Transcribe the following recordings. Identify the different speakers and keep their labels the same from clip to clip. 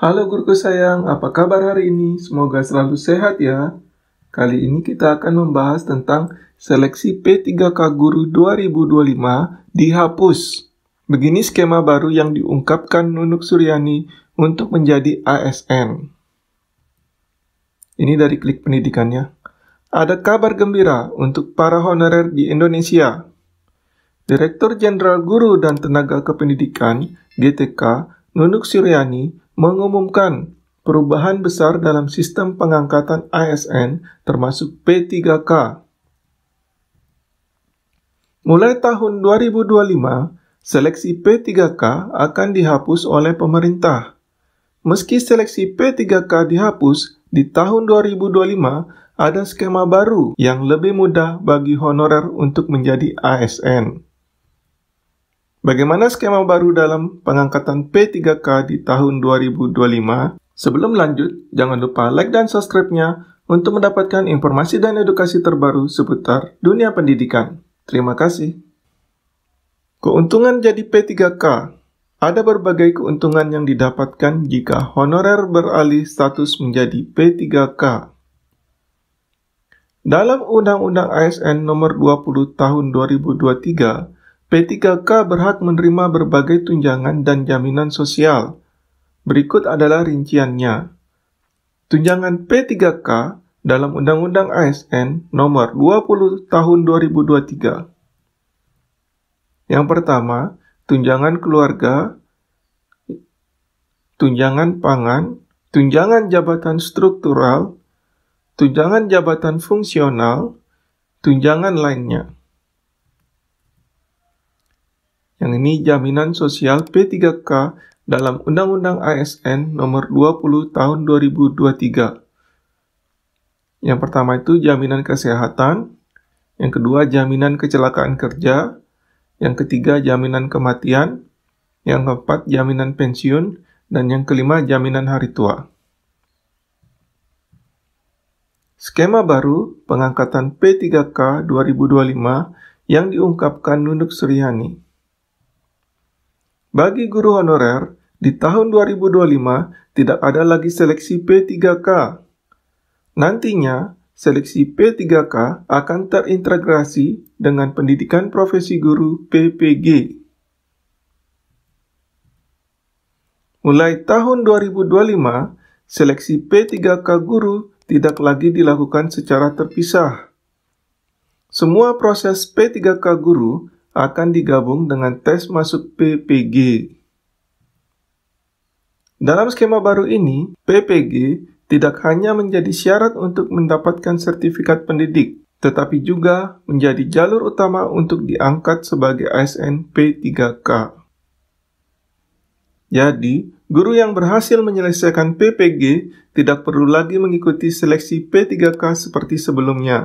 Speaker 1: Halo guruku sayang, apa kabar hari ini? Semoga selalu sehat ya. Kali ini kita akan membahas tentang seleksi P3K Guru 2025 dihapus. Begini skema baru yang diungkapkan Nunuk Suryani untuk menjadi ASN. Ini dari Klik Pendidikannya. Ada kabar gembira untuk para honorer di Indonesia. Direktur Jenderal Guru dan Tenaga Kependidikan (GTK) Nunuk Suryani mengumumkan perubahan besar dalam sistem pengangkatan ASN termasuk P3K. Mulai tahun 2025, seleksi P3K akan dihapus oleh pemerintah. Meski seleksi P3K dihapus, di tahun 2025 ada skema baru yang lebih mudah bagi honorer untuk menjadi ASN. Bagaimana skema baru dalam pengangkatan P3K di tahun 2025? Sebelum lanjut, jangan lupa like dan subscribe-nya untuk mendapatkan informasi dan edukasi terbaru seputar dunia pendidikan. Terima kasih. Keuntungan jadi P3K. Ada berbagai keuntungan yang didapatkan jika honorer beralih status menjadi P3K. Dalam Undang-Undang ASN Nomor 20 Tahun 2023, P3K berhak menerima berbagai tunjangan dan jaminan sosial. Berikut adalah rinciannya. Tunjangan P3K dalam Undang-Undang ASN Nomor 20 Tahun 2023. Yang pertama, tunjangan keluarga, tunjangan pangan, tunjangan jabatan struktural, tunjangan jabatan fungsional, tunjangan lainnya. Yang ini jaminan sosial P3K dalam Undang-Undang ASN Nomor 20 Tahun 2023. Yang pertama itu jaminan kesehatan, yang kedua jaminan kecelakaan kerja, yang ketiga jaminan kematian, yang keempat jaminan pensiun, dan yang kelima jaminan hari tua. Skema baru pengangkatan P3K 2025 yang diungkapkan Nunuk Suryani. Bagi guru honorer, di tahun 2025 tidak ada lagi seleksi P3K. Nantinya, seleksi P3K akan terintegrasi dengan pendidikan profesi guru PPG. Mulai tahun 2025, seleksi P3K guru tidak lagi dilakukan secara terpisah. Semua proses P3K guru akan digabung dengan tes masuk PPG. Dalam skema baru ini, PPG tidak hanya menjadi syarat untuk mendapatkan sertifikat pendidik, tetapi juga menjadi jalur utama untuk diangkat sebagai ASN P3K. Jadi, guru yang berhasil menyelesaikan PPG tidak perlu lagi mengikuti seleksi P3K seperti sebelumnya.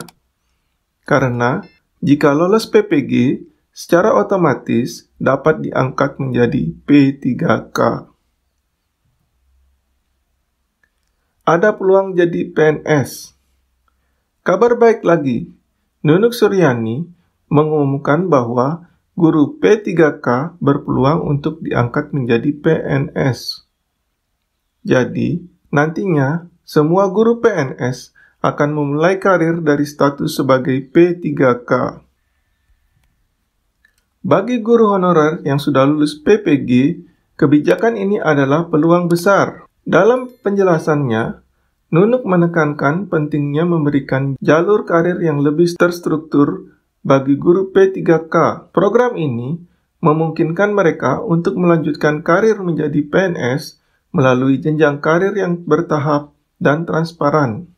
Speaker 1: Karena, jika lolos PPG, secara otomatis dapat diangkat menjadi P3K. Ada peluang jadi PNS. Kabar baik lagi, Nunuk Suryani mengumumkan bahwa guru P3K berpeluang untuk diangkat menjadi PNS. Jadi, nantinya semua guru PNS akan memulai karir dari status sebagai P3K. Bagi guru honorer yang sudah lulus PPG, kebijakan ini adalah peluang besar. Dalam penjelasannya, Nunuk menekankan pentingnya memberikan jalur karir yang lebih terstruktur bagi guru P3K. Program ini memungkinkan mereka untuk melanjutkan karir menjadi PNS melalui jenjang karir yang bertahap dan transparan.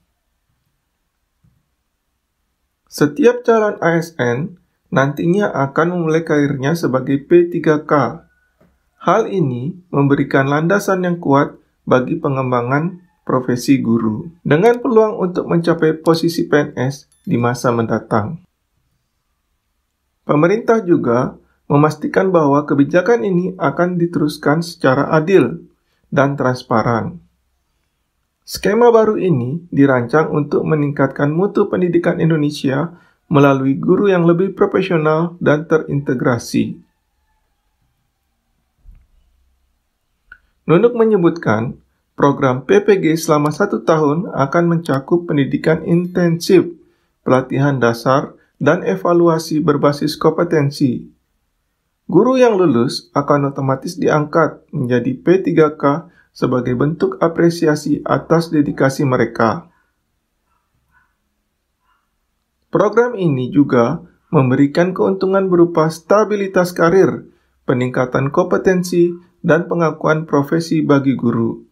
Speaker 1: Setiap calon ASN nantinya akan memulai karirnya sebagai P3K. Hal ini memberikan landasan yang kuat bagi pengembangan profesi guru, dengan peluang untuk mencapai posisi PNS di masa mendatang. Pemerintah juga memastikan bahwa kebijakan ini akan diteruskan secara adil dan transparan. Skema baru ini dirancang untuk meningkatkan mutu pendidikan Indonesia melalui guru yang lebih profesional dan terintegrasi. Nunuk menyebutkan, Program PPG selama 1 tahun akan mencakup pendidikan intensif, pelatihan dasar, dan evaluasi berbasis kompetensi. Guru yang lulus akan otomatis diangkat menjadi P3K sebagai bentuk apresiasi atas dedikasi mereka. Program ini juga memberikan keuntungan berupa stabilitas karir, peningkatan kompetensi, dan pengakuan profesi bagi guru.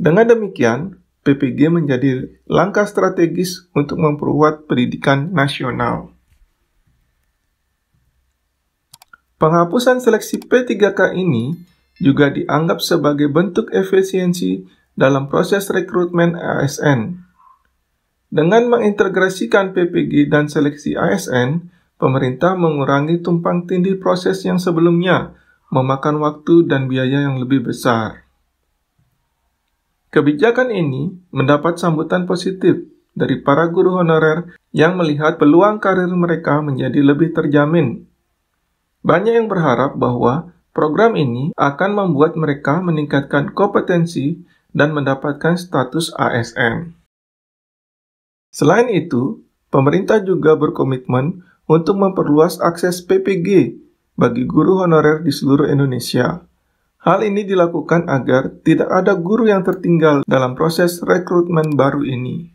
Speaker 1: Dengan demikian, PPG menjadi langkah strategis untuk memperkuat pendidikan nasional. Penghapusan seleksi P3K ini juga dianggap sebagai bentuk efisiensi dalam proses rekrutmen ASN. Dengan mengintegrasikan PPG dan seleksi ASN, pemerintah mengurangi tumpang tindih proses yang sebelumnya memakan waktu dan biaya yang lebih besar. Kebijakan ini mendapat sambutan positif dari para guru honorer yang melihat peluang karir mereka menjadi lebih terjamin. Banyak yang berharap bahwa program ini akan membuat mereka meningkatkan kompetensi dan mendapatkan status ASN. Selain itu, pemerintah juga berkomitmen untuk memperluas akses PPG bagi guru honorer di seluruh Indonesia. Hal ini dilakukan agar tidak ada guru yang tertinggal dalam proses rekrutmen baru ini.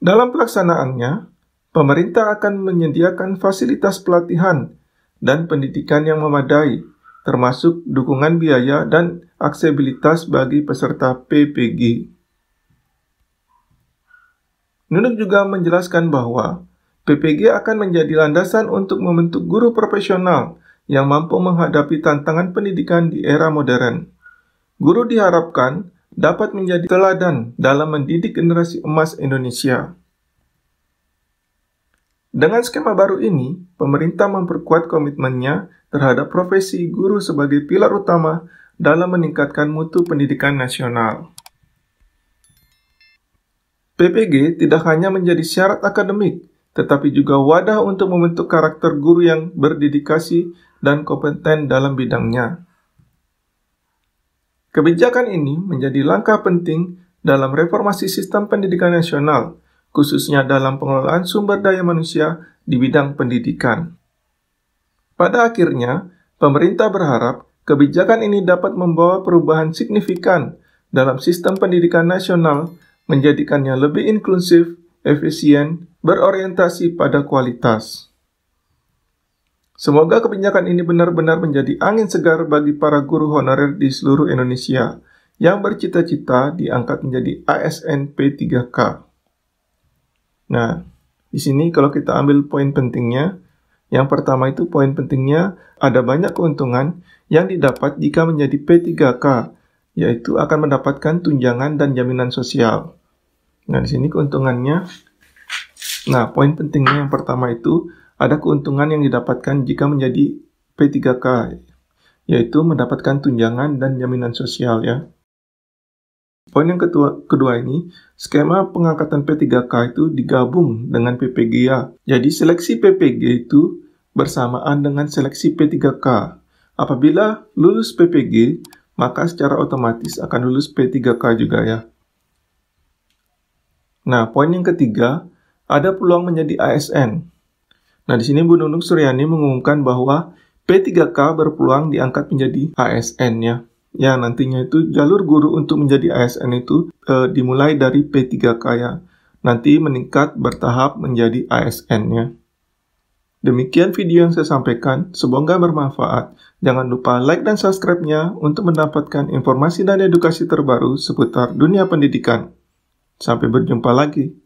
Speaker 1: Dalam pelaksanaannya, pemerintah akan menyediakan fasilitas pelatihan dan pendidikan yang memadai, termasuk dukungan biaya dan aksesibilitas bagi peserta PPG. Nunuk juga menjelaskan bahwa PPG akan menjadi landasan untuk membentuk guru profesional yang mampu menghadapi tantangan pendidikan di era modern. Guru diharapkan dapat menjadi teladan dalam mendidik generasi emas Indonesia. Dengan skema baru ini, pemerintah memperkuat komitmennya terhadap profesi guru sebagai pilar utama dalam meningkatkan mutu pendidikan nasional. PPG tidak hanya menjadi syarat akademik, tetapi juga wadah untuk membentuk karakter guru yang berdedikasi dan kompeten dalam bidangnya. Kebijakan ini menjadi langkah penting dalam reformasi sistem pendidikan nasional, khususnya dalam pengelolaan sumber daya manusia di bidang pendidikan. Pada akhirnya, pemerintah berharap kebijakan ini dapat membawa perubahan signifikan dalam sistem pendidikan nasional, menjadikannya lebih inklusif, efisien, berorientasi pada kualitas. Semoga kebijakan ini benar-benar menjadi angin segar bagi para guru honorer di seluruh Indonesia yang bercita-cita diangkat menjadi ASN P3K. Nah, di sini kalau kita ambil poin pentingnya, yang pertama itu poin pentingnya ada banyak keuntungan yang didapat jika menjadi P3K, yaitu akan mendapatkan tunjangan dan jaminan sosial. Nah, di sini keuntungannya. Nah, poin pentingnya yang pertama itu ada keuntungan yang didapatkan jika menjadi P3K, yaitu mendapatkan tunjangan dan jaminan sosial ya. Poin yang kedua ini, skema pengangkatan P3K itu digabung dengan PPGA. Jadi seleksi PPG itu bersamaan dengan seleksi P3K. Apabila lulus PPG, maka secara otomatis akan lulus P3K juga ya. Nah, poin yang ketiga, ada peluang menjadi ASN. Nah, di sini Bu Nunuk Suryani mengumumkan bahwa P3K berpeluang diangkat menjadi ASN ya. Ya, nantinya itu jalur guru untuk menjadi ASN itu dimulai dari P3K ya. Nanti meningkat bertahap menjadi ASN ya. Demikian video yang saya sampaikan, semoga bermanfaat. Jangan lupa like dan subscribe-nya untuk mendapatkan informasi dan edukasi terbaru seputar dunia pendidikan. Sampai berjumpa lagi.